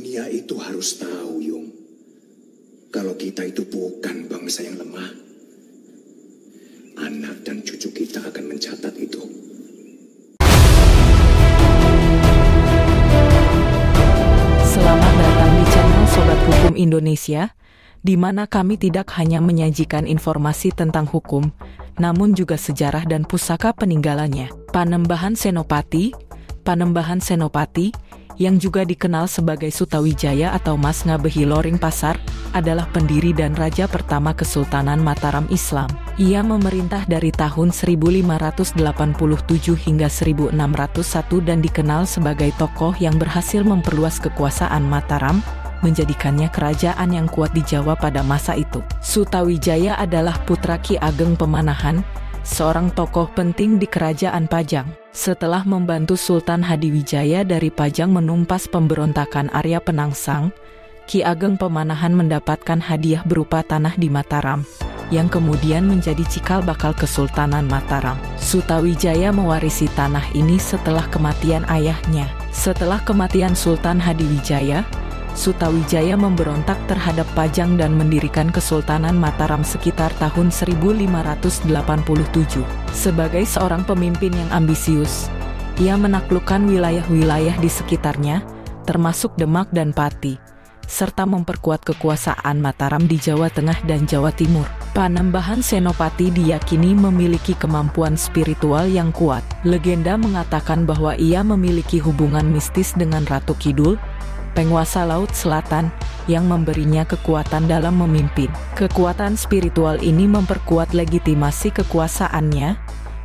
Dunia itu harus tahu, Yung, kalau kita itu bukan bangsa yang lemah. Anak dan cucu kita akan mencatat itu. Selamat datang di channel Sobat Hukum Indonesia, di mana kami tidak hanya menyajikan informasi tentang hukum, namun juga sejarah dan pusaka peninggalannya. Panembahan Senopati, yang juga dikenal sebagai Sutawijaya atau Mas Ngabehi Loring Pasar, adalah pendiri dan raja pertama Kesultanan Mataram Islam. Ia memerintah dari tahun 1587 hingga 1601 dan dikenal sebagai tokoh yang berhasil memperluas kekuasaan Mataram, menjadikannya kerajaan yang kuat di Jawa pada masa itu. Sutawijaya adalah putra Ki Ageng Pemanahan, seorang tokoh penting di Kerajaan Pajang. Setelah membantu Sultan Hadiwijaya dari Pajang menumpas pemberontakan Arya Penangsang, Ki Ageng Pemanahan mendapatkan hadiah berupa tanah di Mataram, yang kemudian menjadi cikal bakal Kesultanan Mataram. Sutawijaya mewarisi tanah ini setelah kematian ayahnya. Setelah kematian Sultan Hadiwijaya, Sutawijaya memberontak terhadap Pajang dan mendirikan Kesultanan Mataram sekitar tahun 1587. Sebagai seorang pemimpin yang ambisius, ia menaklukkan wilayah-wilayah di sekitarnya, termasuk Demak dan Pati, serta memperkuat kekuasaan Mataram di Jawa Tengah dan Jawa Timur. Panembahan Senopati diyakini memiliki kemampuan spiritual yang kuat. Legenda mengatakan bahwa ia memiliki hubungan mistis dengan Ratu Kidul, penguasa Laut Selatan, yang memberinya kekuatan dalam memimpin. Kekuatan spiritual ini memperkuat legitimasi kekuasaannya,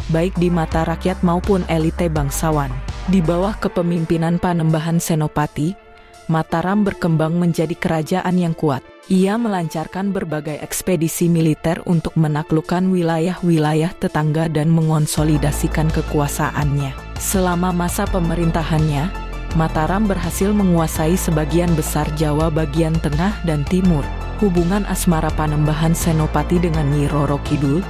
baik di mata rakyat maupun elite bangsawan. Di bawah kepemimpinan Panembahan Senopati, Mataram berkembang menjadi kerajaan yang kuat. Ia melancarkan berbagai ekspedisi militer untuk menaklukkan wilayah-wilayah tetangga dan mengonsolidasikan kekuasaannya. Selama masa pemerintahannya, Mataram berhasil menguasai sebagian besar Jawa bagian tengah dan timur. Hubungan asmara Panembahan Senopati dengan Nyi Roro Kidul.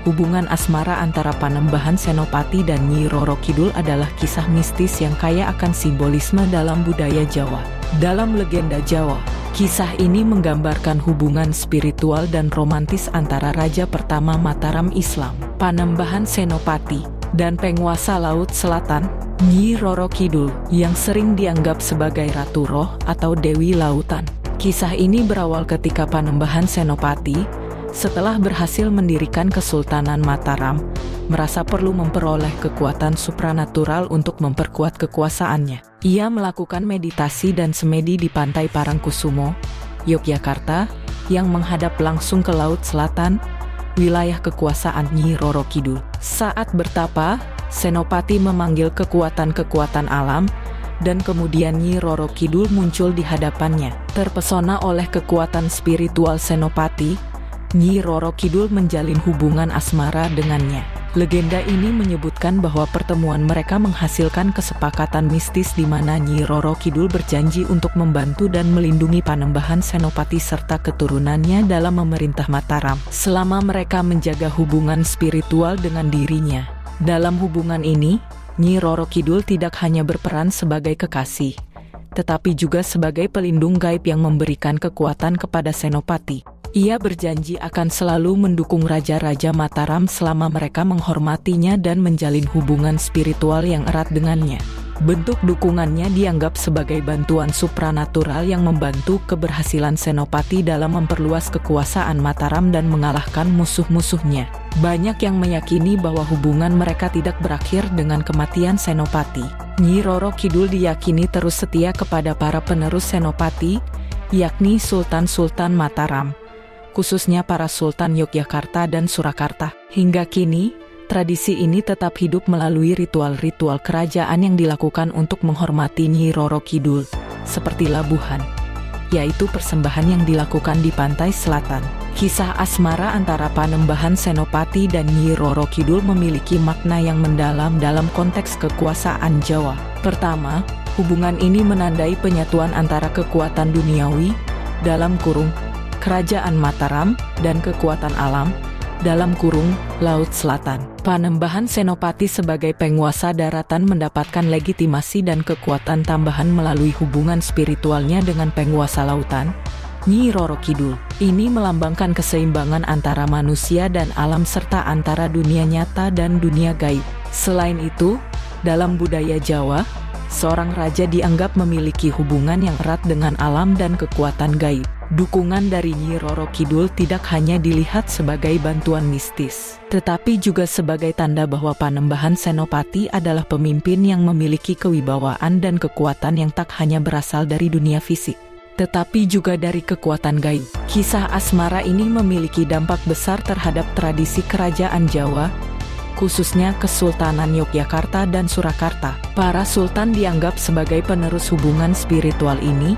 Hubungan asmara antara Panembahan Senopati dan Nyi Roro Kidul adalah kisah mistis yang kaya akan simbolisme dalam budaya Jawa. Dalam legenda Jawa, kisah ini menggambarkan hubungan spiritual dan romantis antara raja pertama Mataram Islam, Panembahan Senopati, dan penguasa Laut Selatan, Nyi Roro Kidul, yang sering dianggap sebagai Ratu Roh atau Dewi Lautan. Kisah ini berawal ketika Panembahan Senopati, setelah berhasil mendirikan Kesultanan Mataram, merasa perlu memperoleh kekuatan supranatural untuk memperkuat kekuasaannya. Ia melakukan meditasi dan semedi di pantai Parangkusumo, Yogyakarta, yang menghadap langsung ke Laut Selatan, wilayah kekuasaan Nyi Roro Kidul. Saat bertapa, Senopati memanggil kekuatan-kekuatan alam, dan kemudian Nyi Roro Kidul muncul di hadapannya. Terpesona oleh kekuatan spiritual Senopati, Nyi Roro Kidul menjalin hubungan asmara dengannya. Legenda ini menyebutkan bahwa pertemuan mereka menghasilkan kesepakatan mistis di mana Nyi Roro Kidul berjanji untuk membantu dan melindungi Panembahan Senopati serta keturunannya dalam memerintah Mataram, selama mereka menjaga hubungan spiritual dengan dirinya. Dalam hubungan ini, Nyi Roro Kidul tidak hanya berperan sebagai kekasih, tetapi juga sebagai pelindung gaib yang memberikan kekuatan kepada Senopati. Ia berjanji akan selalu mendukung raja-raja Mataram selama mereka menghormatinya dan menjalin hubungan spiritual yang erat dengannya. Bentuk dukungannya dianggap sebagai bantuan supranatural yang membantu keberhasilan Senopati dalam memperluas kekuasaan Mataram dan mengalahkan musuh-musuhnya. Banyak yang meyakini bahwa hubungan mereka tidak berakhir dengan kematian Senopati. Nyi Roro Kidul diyakini terus setia kepada para penerus Senopati, yakni Sultan-Sultan Mataram, khususnya para Sultan Yogyakarta dan Surakarta. Hingga kini, tradisi ini tetap hidup melalui ritual-ritual kerajaan yang dilakukan untuk menghormati Nyi Roro Kidul, seperti labuhan, yaitu persembahan yang dilakukan di pantai selatan. Kisah asmara antara Panembahan Senopati dan Nyi Roro Kidul memiliki makna yang mendalam dalam konteks kekuasaan Jawa. Pertama, hubungan ini menandai penyatuan antara kekuatan duniawi, dalam kurung, Kerajaan Mataram, dan kekuatan alam, dalam kurung Laut Selatan. Panembahan Senopati sebagai penguasa daratan mendapatkan legitimasi dan kekuatan tambahan melalui hubungan spiritualnya dengan penguasa lautan, Nyi Roro Kidul. Ini melambangkan keseimbangan antara manusia dan alam serta antara dunia nyata dan dunia gaib. Selain itu, dalam budaya Jawa, seorang raja dianggap memiliki hubungan yang erat dengan alam dan kekuatan gaib. Dukungan dari Nyi Roro Kidul tidak hanya dilihat sebagai bantuan mistis, tetapi juga sebagai tanda bahwa Panembahan Senopati adalah pemimpin yang memiliki kewibawaan dan kekuatan yang tak hanya berasal dari dunia fisik, tetapi juga dari kekuatan gaib. Kisah asmara ini memiliki dampak besar terhadap tradisi kerajaan Jawa, khususnya Kesultanan Yogyakarta dan Surakarta. Para sultan dianggap sebagai penerus hubungan spiritual ini,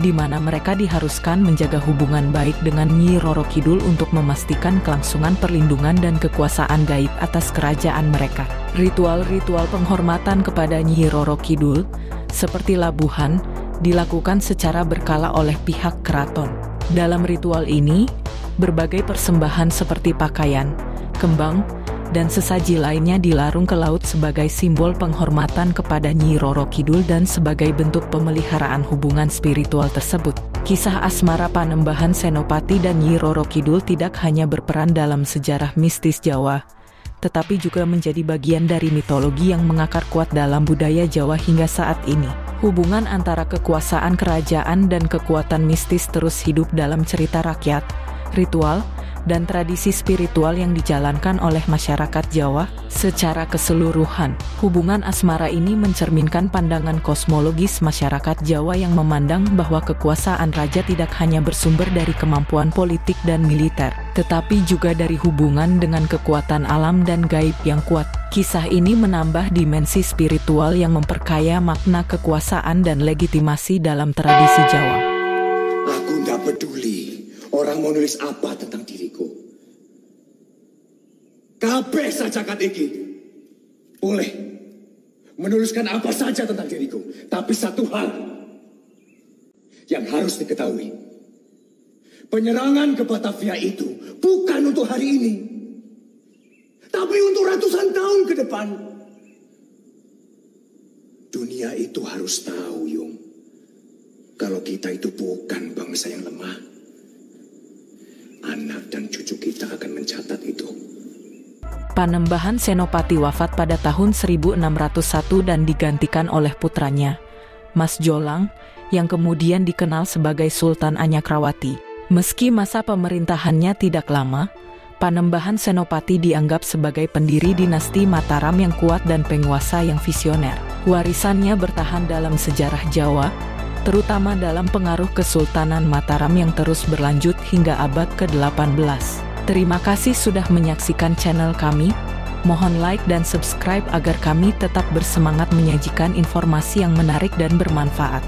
di mana mereka diharuskan menjaga hubungan baik dengan Nyi Roro Kidul untuk memastikan kelangsungan perlindungan dan kekuasaan gaib atas kerajaan mereka. Ritual-ritual penghormatan kepada Nyi Roro Kidul, seperti labuhan, dilakukan secara berkala oleh pihak keraton. Dalam ritual ini, berbagai persembahan seperti pakaian, kembang, dan sesaji lainnya dilarung ke laut sebagai simbol penghormatan kepada Nyi Roro Kidul dan sebagai bentuk pemeliharaan hubungan spiritual tersebut. Kisah asmara Panembahan Senopati dan Nyi Roro Kidul tidak hanya berperan dalam sejarah mistis Jawa, tetapi juga menjadi bagian dari mitologi yang mengakar kuat dalam budaya Jawa hingga saat ini. Hubungan antara kekuasaan kerajaan dan kekuatan mistis terus hidup dalam cerita rakyat, ritual, dan tradisi spiritual yang dijalankan oleh masyarakat Jawa secara keseluruhan. Hubungan asmara ini mencerminkan pandangan kosmologis masyarakat Jawa yang memandang bahwa kekuasaan raja tidak hanya bersumber dari kemampuan politik dan militer, tetapi juga dari hubungan dengan kekuatan alam dan gaib yang kuat. Kisah ini menambah dimensi spiritual yang memperkaya makna kekuasaan dan legitimasi dalam tradisi Jawa. Aku nggak peduli orang mau nulis apa tentang diriku. Kabeh saja kat iki boleh menuliskan apa saja tentang diriku. Tapi satu hal yang harus diketahui, penyerangan ke Batavia itu bukan untuk hari ini, tapi untuk ratusan tahun ke depan. Dunia itu harus tahu, Yung, kalau kita itu bukan bangsa yang lemah. Anak dan cucu kita akan mencatat itu. Panembahan Senopati wafat pada tahun 1601 dan digantikan oleh putranya, Mas Jolang, yang kemudian dikenal sebagai Sultan Anyakrawati. Meski masa pemerintahannya tidak lama, Panembahan Senopati dianggap sebagai pendiri dinasti Mataram yang kuat dan penguasa yang visioner. Warisannya bertahan dalam sejarah Jawa, terutama dalam pengaruh Kesultanan Mataram yang terus berlanjut hingga abad ke-18. Terima kasih sudah menyaksikan channel kami. Mohon like dan subscribe agar kami tetap bersemangat menyajikan informasi yang menarik dan bermanfaat.